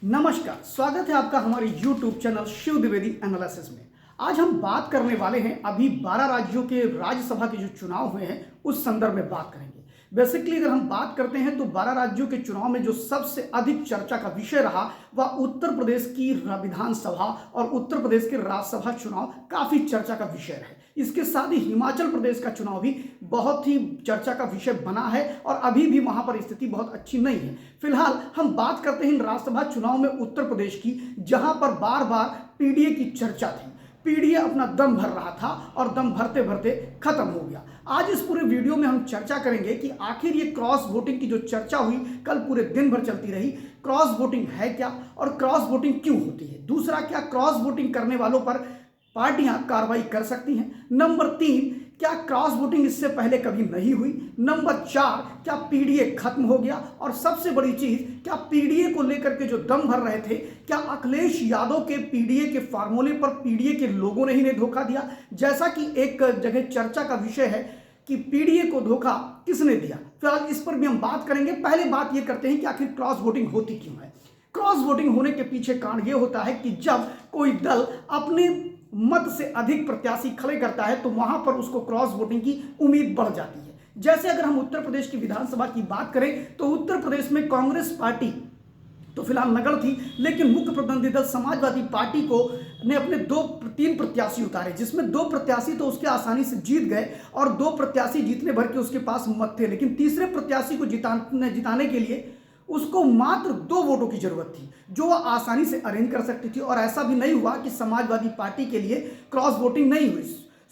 नमस्कार, स्वागत है आपका हमारे YouTube channel Shiv Dwivedi analysis में। आज हम बात करने वाले हैं अभी 12 राज्यों के राज्यसभा के जो चुनाव हुए हैं उस संदर्भ में बात करेंगे। बेसिकली अगर हम बात करते हैं तो 12 राज्यों के चुनाव में जो सबसे अधिक चर्चा का विषय रहा वह उत्तर प्रदेश की विधानसभा और उत्तर प्रदेश के राज्यसभा चुनाव काफी चर्चा का विषय है। इसके साथ ही हिमाचल प्रदेश का चुनाव भी बहुत ही चर्चा का विषय बना है और अभी भी वहां पर स्थिति बहुत अच्छी नहीं है। फिलहाल हम बात करते हैं इन राज्यसभा चुनाव में उत्तर प्रदेश की, जहां पर बार बार पीडीए की चर्चा थी। पीडीए अपना दम भर रहा था और दम भरते भरते खत्म हो गया। आज इस पूरे वीडियो में हम चर्चा करेंगे कि आखिर ये क्रॉस वोटिंग की जो चर्चा हुई कल पूरे दिन भर चलती रही, क्रॉस वोटिंग है क्या और क्रॉस वोटिंग क्यों होती है। दूसरा, क्या क्रॉस वोटिंग करने वालों पर पार्टियां कार्रवाई कर सकती हैं। नंबर 3, क्या क्रॉस वोटिंग इससे पहले कभी नहीं हुई। नंबर 4, क्या पीडीए खत्म हो गया। और सबसे बड़ी चीज, क्या पीडीए को लेकर के जो दम भर रहे थे, क्या अखिलेश यादव के पीडीए के फार्मूले पर पीडीए के लोगों ने ही धोखा दिया। जैसा कि एक जगह चर्चा का विषय है कि पीडीए को धोखा किसने दिया। फिलहाल इस पर भी हम बात करेंगे। पहले बात यह करते हैं कि आखिर क्रॉस वोटिंग होती क्यों है। क्रॉस वोटिंग होने के पीछे कारण यह होता है कि जब कोई दल अपने मत से अधिक प्रत्याशी खड़े करता है तो वहां पर उसको क्रॉस वोटिंग की उम्मीद बढ़ जाती है। जैसे अगर हम उत्तर प्रदेश की विधानसभा की बात करें तो उत्तर प्रदेश में कांग्रेस पार्टी तो फिलहाल नगण्य थी, लेकिन मुख्य प्रतिद्वंदी दल समाजवादी पार्टी को ने अपने 2-3 प्रत्याशी उतारे, जिसमें 2 प्रत्याशी तो उसके आसानी से जीत गए और 2 प्रत्याशी जीतने भर के उसके पास मत थे, लेकिन तीसरे प्रत्याशी को जिताने के लिए उसको मात्र 2 वोटों की जरूरत थी, जो वह आसानी से अरेंज कर सकती थी। और ऐसा भी नहीं हुआ कि समाजवादी पार्टी के लिए क्रॉस वोटिंग नहीं हुई।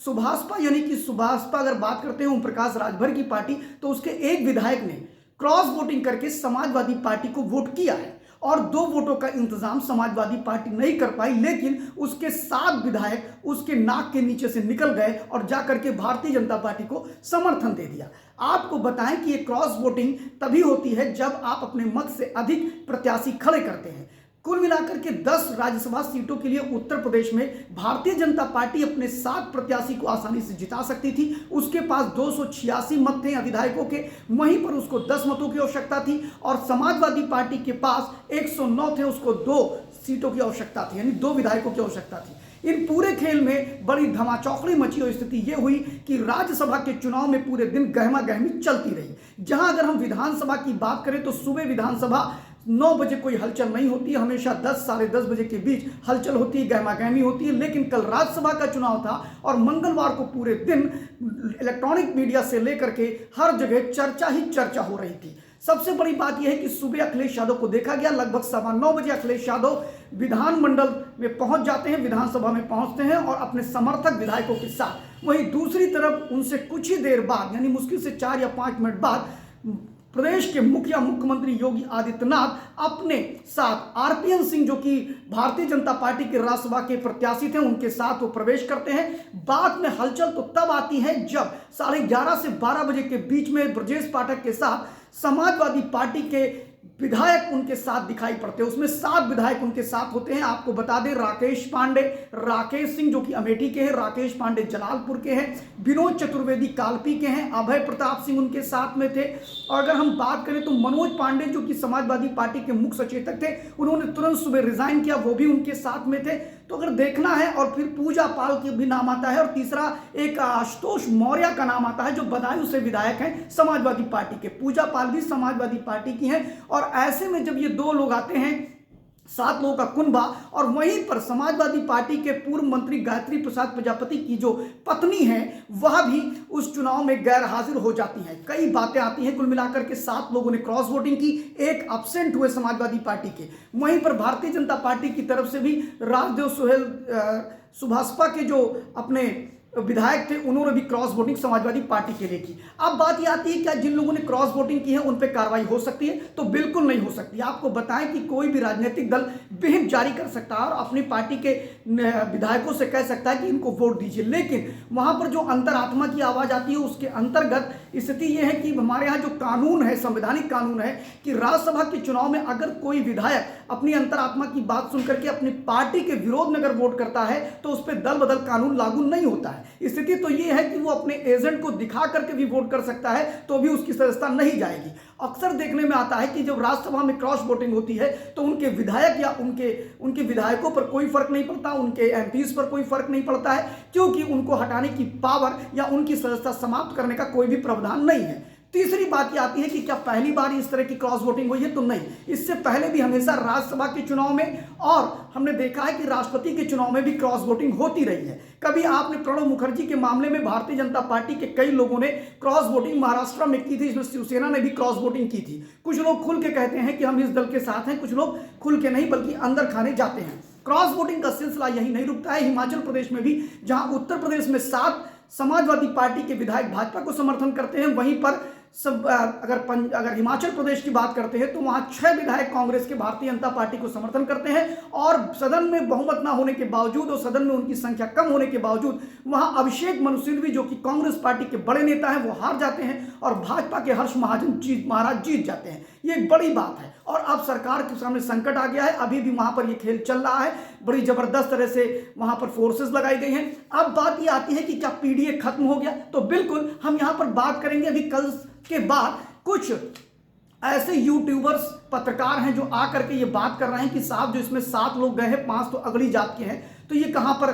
सुभाषपा यानी कि सुभाषपा अगर बात करते हैं ओम प्रकाश राजभर की पार्टी, तो उसके एक विधायक ने क्रॉस वोटिंग करके समाजवादी पार्टी को वोट किया है और 2 वोटों का इंतजाम समाजवादी पार्टी नहीं कर पाई, लेकिन उसके 7 विधायक उसके नाक के नीचे से निकल गए और जाकर के भारतीय जनता पार्टी को समर्थन दे दिया। आपको बताएं कि ये क्रॉस वोटिंग तभी होती है जब आप अपने मत से अधिक प्रत्याशी खड़े करते हैं। कुल मिलाकर के 10 राज्यसभा सीटों के लिए उत्तर प्रदेश में भारतीय जनता पार्टी अपने 7 प्रत्याशी को आसानी से जिता सकती थी। उसके पास 286 मत थे विधायकों के, वहीं पर उसको 10 मतों की आवश्यकता थी और समाजवादी पार्टी के पास 109 थे, उसको 2 सीटों की आवश्यकता थी, यानी 2 विधायकों की आवश्यकता थी। इन पूरे खेल में बड़ी धमाचौकड़ी मची और स्थिति यह हुई कि राज्यसभा के चुनाव में पूरे दिन गहमा गहमी चलती रही। जहां अगर हम विधानसभा की बात करें तो सुबह विधानसभा 9 बजे कोई हलचल नहीं होती है, हमेशा 10 साढ़े 10 बजे के बीच हलचल होती है, गहमा गहमी होती है। लेकिन कल राज्यसभा का चुनाव था और मंगलवार को पूरे दिन इलेक्ट्रॉनिक मीडिया से लेकर के हर जगह चर्चा ही चर्चा हो रही थी। सबसे बड़ी बात यह है कि सुबह अखिलेश यादव को देखा गया, लगभग 9:15 बजे अखिलेश यादव विधानमंडल में पहुंच जाते हैं, विधानसभा में पहुंचते हैं और अपने समर्थक विधायकों के साथ। वहीं दूसरी तरफ उनसे कुछ ही देर बाद, यानी मुश्किल से 4 या 5 मिनट बाद, प्रदेश के मुख्यमंत्री योगी आदित्यनाथ अपने साथ आरपीएन सिंह, जो कि भारतीय जनता पार्टी के राज्यसभा के प्रत्याशी थे, उनके साथ वो प्रवेश करते हैं। बाद में हलचल तो तब आती है जब 11:30 से 12 बजे के बीच में ब्रजेश पाठक के साथ समाजवादी पार्टी के विधायक उनके साथ दिखाई पड़ते हैं। उसमें 7 विधायक उनके साथ होते हैं। आपको बता दें, राकेश पांडे, राकेश सिंह जो कि अमेठी के हैं, राकेश पांडे जलालपुर के हैं, विनोद चतुर्वेदी कालपी के हैं, अभय प्रताप सिंह उनके साथ में थे। और अगर हम बात करें तो मनोज पांडे जो कि समाजवादी पार्टी के मुख्य सचेतक थे, उन्होंने तुरंत सुबह रिजाइन किया, वो भी उनके साथ में थे। तो अगर देखना है, और फिर पूजा पाल की भी नाम आता है और तीसरा एक आशुतोष मौर्य का नाम आता है जो बदायूं से विधायक हैं समाजवादी पार्टी के। पूजा पाल भी समाजवादी पार्टी की हैं। और ऐसे में जब ये 2 लोग आते हैं, 7 लोगों का कुनबा, और वहीं पर समाजवादी पार्टी के पूर्व मंत्री गायत्री प्रसाद प्रजापति की जो पत्नी है वह भी उस चुनाव में गैर हाजिर हो जाती हैं। कई बातें आती हैं। कुल मिलाकर के 7 लोगों ने क्रॉस वोटिंग की, 1 एब्सेंट हुए समाजवादी पार्टी के। वहीं पर भारतीय जनता पार्टी की तरफ से भी राजदेव सोहेल सुभाषपा के जो अपने विधायक थे, उन्होंने भी क्रॉस वोटिंग समाजवादी पार्टी के लिए की। अब बात यह आती है क्या जिन लोगों ने क्रॉस वोटिंग की है उन पर कार्रवाई हो सकती है? तो बिल्कुल नहीं हो सकती। आपको बताएं कि कोई भी राजनीतिक दल व्हिप जारी कर सकता है और अपनी पार्टी के विधायकों से कह सकता है कि इनको वोट दीजिए, लेकिन वहां पर जो अंतरात्मा की आवाज आती है उसके अंतर्गत स्थिति यह है कि हमारे यहाँ जो कानून है, संवैधानिक कानून है कि राज्यसभा के चुनाव में अगर कोई विधायक अपनी अंतरात्मा की बात सुनकर के अपनी पार्टी के विरोध में अगर वोट करता है तो उस पर दल बदल कानून लागू नहीं होता है। स्थिति तो ये है कि वो अपने एजेंट को दिखा करके भी वोट कर सकता है तो भी उसकी सदस्यता नहीं जाएगी। अक्सर देखने में आता है कि जब राज्यसभा में क्रॉस वोटिंग होती है तो उनके विधायक या उनके विधायकों पर कोई फर्क नहीं पड़ता, उनके एमपीज पर कोई फर्क नहीं पड़ता है, क्योंकि उनको हटाने की पावर या उनकी सदस्यता समाप्त करने का कोई भी प्रावधान नहीं है। तीसरी बात ये आती है कि क्या पहली बार इस तरह की क्रॉस वोटिंग हुई है? तो नहीं, इससे पहले भी हमेशा राज्यसभा के चुनाव में और हमने देखा है कि राष्ट्रपति के चुनाव में भी क्रॉस वोटिंग होती रही है। कभी आपने प्रणब मुखर्जी के मामले में भारतीय जनता पार्टी के कई लोगों ने क्रॉस वोटिंग महाराष्ट्र में की थी, इसमें शिवसेना ने भी क्रॉस वोटिंग की थी। कुछ लोग खुल के कहते हैं कि हम इस दल के साथ हैं, कुछ लोग खुल के नहीं बल्कि अंदर खाने जाते हैं। क्रॉस वोटिंग का सिलसिला यही नहीं रुकता है। हिमाचल प्रदेश में भी, जहां उत्तर प्रदेश में 7 समाजवादी पार्टी के विधायक भाजपा को समर्थन करते हैं, वहीं पर अगर हिमाचल प्रदेश की बात करते हैं तो वहां 6 विधायक कांग्रेस के भारतीय जनता पार्टी को समर्थन करते हैं और सदन में बहुमत ना होने के बावजूद और सदन में उनकी संख्या कम होने के बावजूद वहां अभिषेक मनु सिंघवी जो कि कांग्रेस पार्टी के बड़े नेता हैं वो हार जाते हैं और भाजपा के हर्ष महाराज जीत जाते हैं। ये एक बड़ी बात है और अब सरकार के सामने संकट आ गया है। अभी भी वहां पर ये खेल चल रहा है, बड़ी जबरदस्त तरह से वहां पर फोर्सेस लगाई गई हैं। अब बात ये आती है कि क्या पीडीए खत्म हो गया? तो बिल्कुल, हम यहां पर बात करेंगे। अभी कल के बाद कुछ ऐसे यूट्यूबर्स पत्रकार हैं जो आकर के ये बात कर रहे हैं कि साहब जो इसमें 7 लोग गए हैं, 5 तो अगली जात के हैं, तो ये कहां पर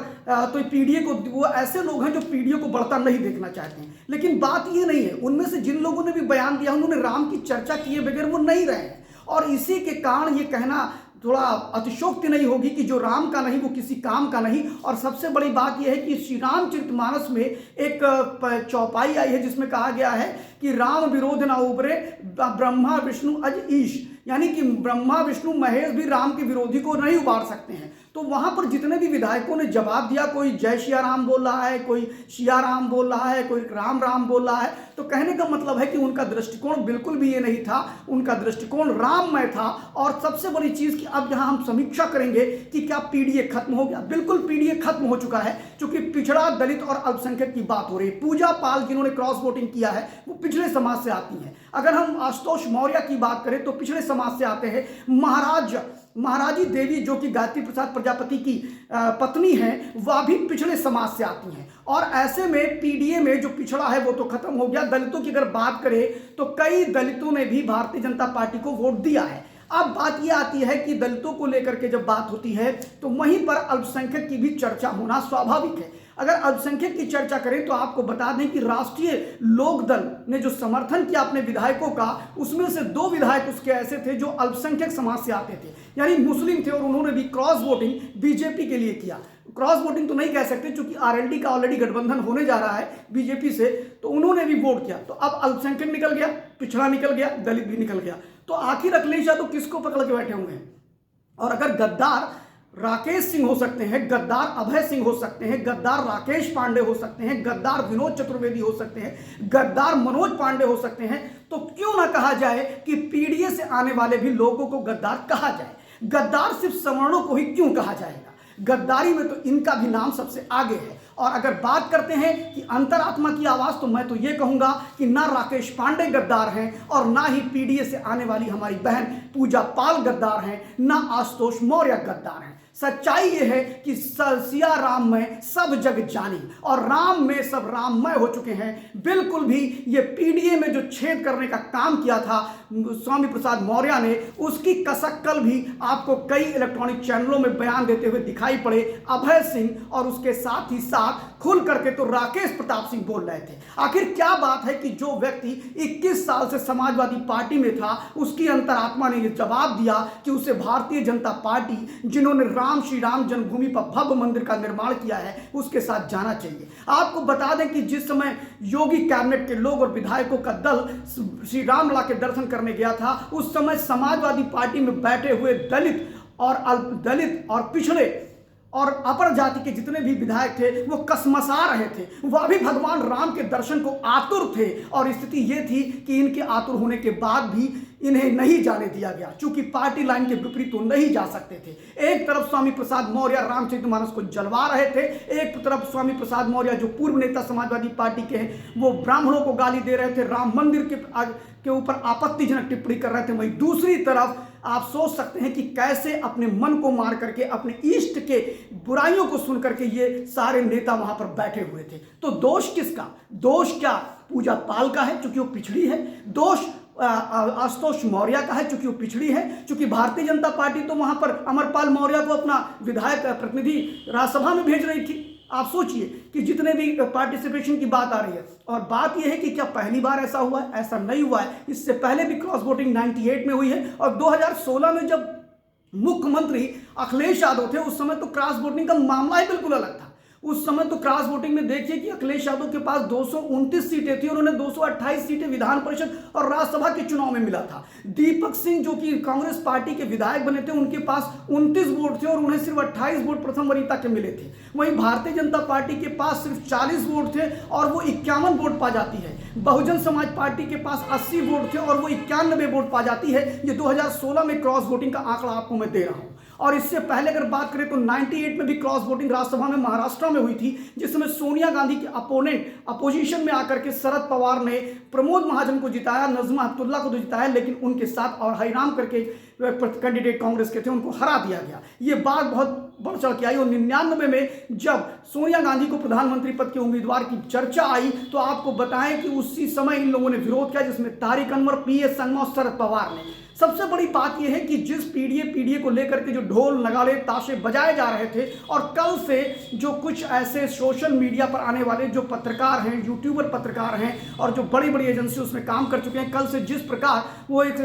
तो पीडीए को, वो ऐसे लोग हैं जो पीडीए को बढ़ता नहीं देखना चाहते हैं। लेकिन बात ये नहीं है, उनमें से जिन लोगों ने भी बयान दिया उन्होंने राम की चर्चा किए बगैर वो नहीं रहे हैं और इसी के कारण ये कहना थोड़ा अतिशोक्ति नहीं होगी कि जो राम का नहीं वो किसी काम का नहीं। और सबसे बड़ी बात यह है कि श्री रामचरितमानस में एक चौपाई आई है जिसमें कहा गया है कि राम विरोध न उबरे ब्रह्मा विष्णु अज ईश, यानी कि ब्रह्मा विष्णु महेश भी राम के विरोधी को नहीं उबार सकते हैं। तो वहां पर जितने भी विधायकों ने जवाब दिया, कोई जय सिया राम बोल रहा है, कोई सिया राम बोल रहा है, कोई राम राम बोल रहा है, तो कहने का मतलब है कि उनका दृष्टिकोण बिल्कुल भी ये नहीं था, उनका दृष्टिकोण राममय था। और सबसे बड़ी चीज कि अब यहां हम समीक्षा करेंगे कि क्या पीडीए खत्म हो गया? बिल्कुल पीडीए खत्म हो चुका है, क्योंकि पिछड़ा, दलित और अल्पसंख्यक की बात हो रही है। पूजा पाल जिन्होंने क्रॉस वोटिंग किया है वो पिछड़े समाज से आती है। अगर हम आशुतोष मौर्य की बात करें तो पिछड़े समाज से आते हैं। महाराजी देवी जो कि गायत्री प्रसाद प्रजापति की पत्नी हैं, वह भी पिछड़े समाज से आती हैं। और ऐसे में पीडीए में जो पिछड़ा है वो तो खत्म हो गया। दलितों की अगर बात करें तो कई दलितों ने भी भारतीय जनता पार्टी को वोट दिया है। अब बात यह आती है कि दलितों को लेकर के जब बात होती है तो वहीं पर अल्पसंख्यक की भी चर्चा होना स्वाभाविक है। अगर अल्पसंख्यक की चर्चा करें तो आपको बता दें कि राष्ट्रीय लोकदल ने जो समर्थन किया अपने विधायकों का, उसमें से 2 विधायक उसके ऐसे थे जो अल्पसंख्यक समाज से आते थे, यानी मुस्लिम थे, और उन्होंने भी क्रॉस वोटिंग बीजेपी के लिए किया। क्रॉस वोटिंग तो नहीं कह सकते क्योंकि आरएलडी का ऑलरेडी गठबंधन होने जा रहा है बीजेपी से, तो उन्होंने भी वोट किया। तो अब अल्पसंख्यक निकल गया, पिछड़ा निकल गया, दलित भी निकल गया। तो आखिर अखिलेश यादव किसको पकड़ के बैठे होंगे? और अगर गद्दार राकेश सिंह हो सकते हैं, गद्दार अभय सिंह हो सकते हैं, गद्दार राकेश पांडे हो सकते हैं, गद्दार विनोद चतुर्वेदी हो सकते हैं, गद्दार मनोज पांडे हो सकते हैं, तो क्यों ना कहा जाए कि पीडीए से आने वाले भी लोगों को गद्दार कहा जाए? गद्दार सिर्फ सवर्णों को ही क्यों कहा जाएगा? गद्दारी में तो इनका भी नाम सबसे आगे है। और अगर बात करते हैं कि अंतरात्मा की आवाज, तो मैं तो ये कहूंगा कि ना राकेश पांडे गद्दार हैं और ना ही पीडीए से आने वाली हमारी बहन पूजा पाल गद्दार हैं, ना आशुतोष मौर्य गद्दार हैं। सच्चाई ये है कि सिया राम में सब जग जानी, और राम में सब राममय हो चुके हैं। बिल्कुल भी ये पीडीए में जो छेद करने का काम किया था स्वामी प्रसाद मौर्य ने, उसकी कसक कल भी आपको कई इलेक्ट्रॉनिक चैनलों में बयान देते हुए दिखाई पड़े अभय सिंह, और उसके साथ ही साथ खुल करके तो राकेश प्रताप सिंह बोल रहे थे। आखिर क्या बात है कि जो व्यक्ति 21 साल से समाजवादी पार्टी में था, उसकी अंतरात्मा ने यह जवाब दिया कि उसे भारतीय जनता पार्टी, जिन्होंने श्री राम जन्मभूमि पर भव्य मंदिर का निर्माण किया है, उसके साथ जाना चाहिए। आपको बता दें कि जिस समय योगी कैबिनेट के लोग और विधायकों का दल श्री रामलला के दर्शन करने गया था, उस समय समाजवादी पार्टी में बैठे हुए दलित और पिछड़े और अपर जाति के जितने भी विधायक थे वो कसमसा रहे थे, वह भी भगवान राम के दर्शन को आतुर थे। और स्थिति ये थी कि इनके आतुर होने के बाद भी इन्हें नहीं जाने दिया गया, चूंकि पार्टी लाइन के विपरीत तो नहीं जा सकते थे। एक तरफ स्वामी प्रसाद मौर्य रामचरितमानस को जलवा रहे थे, एक तरफ स्वामी प्रसाद मौर्य जो पूर्व नेता समाजवादी पार्टी के हैं वो ब्राह्मणों को गाली दे रहे थे, राम मंदिर के ऊपर आपत्तिजनक टिप्पणी कर रहे थे। वहीं दूसरी तरफ आप सोच सकते हैं कि कैसे अपने मन को मार करके, अपने इष्ट के बुराइयों को सुन करके ये सारे नेता वहां पर बैठे हुए थे। तो दोष किसका? दोष क्या पूजा पाल का है क्योंकि वो पिछड़ी है? दोष आशुतोष मौर्य का है, चूंकि वो पिछड़ी है। चूंकि भारतीय जनता पार्टी तो वहां पर अमरपाल मौर्य को अपना विधायक प्रतिनिधि राज्यसभा में भेज रही थी। आप सोचिए कि जितने भी पार्टिसिपेशन की बात आ रही है, और बात यह है कि क्या पहली बार ऐसा हुआ है? ऐसा नहीं हुआ है। इससे पहले भी क्रॉस वोटिंग 98 में हुई है, और 2016 में जब मुख्यमंत्री अखिलेश यादव थे उस समय तो क्रॉस वोटिंग का मामला ही बिल्कुल अलग था। उस समय तो क्रॉस वोटिंग में देखिए कि अखिलेश यादव के पास 229 सीटें थी और उन्हें 228 सीटें विधान परिषद और राज्यसभा के चुनाव में मिला था। दीपक सिंह जो कि कांग्रेस पार्टी के विधायक बने थे, उनके पास 29 वोट थे और उन्हें सिर्फ 28 वोट प्रथम वरीयता के मिले थे। वहीं भारतीय जनता पार्टी के पास सिर्फ 40 वोट थे और वो 51 वोट पा जाती है। बहुजन समाज पार्टी के पास 80 वोट थे और वो 91 वोट पा जाती है। ये 2016 में क्रॉस वोटिंग का आंकड़ा आपको मैं दे रहा हूं। और इससे पहले अगर बात करें तो 98 में भी क्रॉस वोटिंग राज्यसभा में महाराष्ट्र में हुई थी, जिसमें सोनिया गांधी के अपोजिशन में आकर के शरद पवार ने प्रमोद महाजन को जिताया, नजमा हेपतुल्ला को तो जिताया, लेकिन उनके साथ और हरिराम करके कैंडिडेट कांग्रेस के थे, उनको हरा दिया गया। ये बात बहुत बढ़ चढ़ के आई। और 99 में जब सोनिया गांधी को प्रधानमंत्री पद के उम्मीदवार की चर्चा आई तो आपको बताएं कि उसी समय इन लोगों ने विरोध किया, जिसमें तारिक अनवर, पीएस संगमा और शरद पवार ने। सबसे बड़ी बात यह है कि जिस पीडीए को लेकर के जो ढोल नगाड़े ताशे बजाए जा रहे थे, और कल से जो कुछ ऐसे सोशल मीडिया पर आने वाले जो पत्रकार हैं, यूट्यूबर पत्रकार हैं और जो बड़ी बड़ी एजेंसी उसमें काम कर चुके हैं, कल से जिस प्रकार वो एक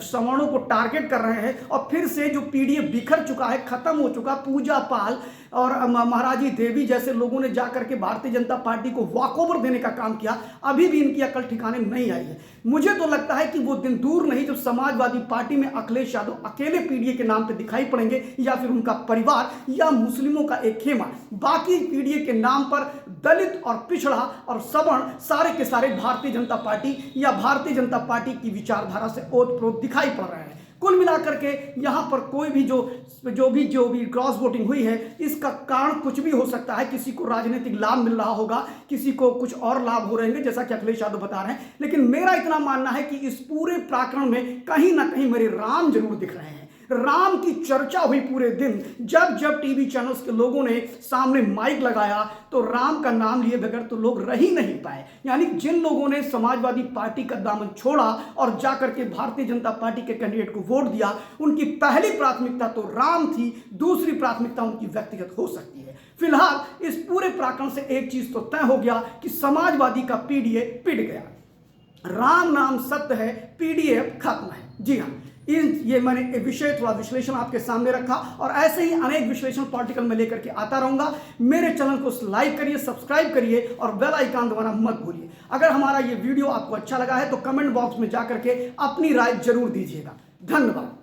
सवर्णों को टारगेट कर रहे हैं और फिर से जो पीडीए बिखर चुका है, खत्म हो चुका, पूजा पाल और महाराजी देवी जैसे लोगों ने जाकर के भारतीय जनता पार्टी को वॉकओवर देने का काम किया, अभी भी इनकी अकल ठिकाने नहीं आई है। मुझे तो लगता है कि वो दिन दूर नहीं जब समाजवादी पार्टी में अखिलेश यादव अकेले पीडीए के नाम पे दिखाई पड़ेंगे, या फिर उनका परिवार, या मुस्लिमों का एक खेमा। बाकी पीडीए के नाम पर दलित और पिछड़ा और सवर्ण सारे के सारे भारतीय जनता पार्टी या भारतीय जनता पार्टी की विचारधारा से ओतप्रोत दिखाई पड़ रहे हैं। कुल मिलाकर के यहाँ पर कोई भी जो भी क्रॉस वोटिंग हुई है, इसका कारण कुछ भी हो सकता है। किसी को राजनीतिक लाभ मिल रहा होगा, किसी को कुछ और लाभ हो रहे हैं, जैसा कि अखिलेश यादव बता रहे हैं। लेकिन मेरा इतना मानना है कि इस पूरे प्रकरण में कहीं ना कहीं मेरे राम जरूर दिख रहे हैं। राम की चर्चा हुई पूरे दिन। जब जब टीवी चैनल्स के लोगों ने सामने माइक लगाया तो राम का नाम लिए बगैर तो लोग रह ही नहीं पाए। यानी जिन लोगों ने समाजवादी पार्टी का दामन छोड़ा और जाकर के भारतीय जनता पार्टी के कैंडिडेट को वोट दिया, उनकी पहली प्राथमिकता तो राम थी, दूसरी प्राथमिकता उनकी व्यक्तिगत हो सकती है। फिलहाल इस पूरे प्रकरण से एक चीज तो तय हो गया कि समाजवादी का पीडीए पिट गया। राम नाम सत्य है, पीडीए खत्म है। जी हाँ, ये मैंने एक विषय थोड़ा विश्लेषण आपके सामने रखा, और ऐसे ही अनेक विश्लेषण पॉलिटिकल में लेकर के आता रहूंगा। मेरे चैनल को लाइक करिए, सब्सक्राइब करिए और बेल आइकन दबाना मत भूलिए। अगर हमारा ये वीडियो आपको अच्छा लगा है तो कमेंट बॉक्स में जाकर के अपनी राय जरूर दीजिएगा। धन्यवाद।